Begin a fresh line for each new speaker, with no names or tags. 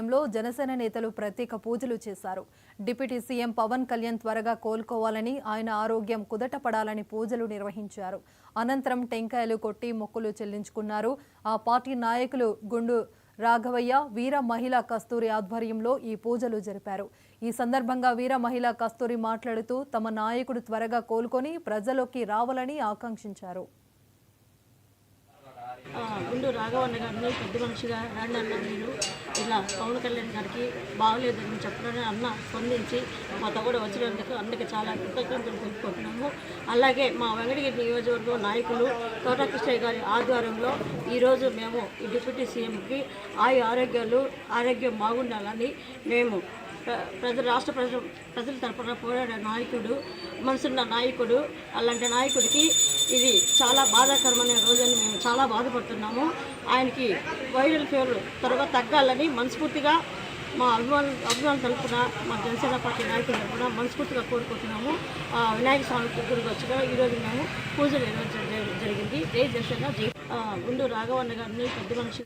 లో జనసేన నేతలు ప్రత్యేక పూజలు చేశారు. డిప్యూటీ సీఎం పవన్ కళ్యాణ్ త్వరగా కోలుకోవాలని, ఆయన ఆరోగ్యం కుదటపడాలని పూజలు నిర్వహించారు. అనంతరం టెంకాయలు కొట్టి మొక్కులు చెల్లించుకున్నారు. ఆ పార్టీ నాయకులు గుండు రాఘవయ్య, వీర మహిళా కస్తూరి ఆధ్వర్యంలో ఈ పూజలు జరిపారు. ఈ సందర్భంగా వీర మహిళా కస్తూరి మాట్లాడుతూ తమ నాయకుడు త్వరగా కోలుకొని ప్రజలోకి రావాలని ఆకాంక్షించారు.
గుండు రాఘవన్న గారిని పెద్ద మనిషిగా రండి అన్న, మీరు ఇలా పవన్ కళ్యాణ్ గారికి బాగలేదని చెప్పడానికి అన్న స్పందించి మాతో కూడా వచ్చినందుకు అందరికీ చాలా కృతజ్ఞతలు తెలుపుకుంటున్నాము. అలాగే మా వెంకటగిరి నియోజకవర్గం నాయకులు తోటకృష్ణయ్య గారి ఆధ్వర్యంలో ఈరోజు మేము ఈ డిప్యూటీ సీఎంకి ఆరోగ్యం బాగుండాలని మేము రాష్ట్ర ప్రజల తరపున పోరాడే నాయకుడు, మనసున్న నాయకుడు, అలాంటి నాయకుడికి ఇది చాలా బాధాకరమైన రోజని మేము చాలా బాధపడుతున్నాము. ఆయనకి వైరల్ ఫీవర్ త్వరగా తగ్గాలని మనస్ఫూర్తిగా మా అభిమానుల తరపున, మా జనసేన పార్టీ నాయకుల తరపున మనస్ఫూర్తిగా కోరుకుంటున్నాము. వినాయక స్వామి దగ్గరికి వచ్చగా ఈరోజు మేము పూజలు నిర్వహించడం జరిగింది. జై జనసేన, జై. గుండు రాఘవన్న గారిని పెద్ద మనిషి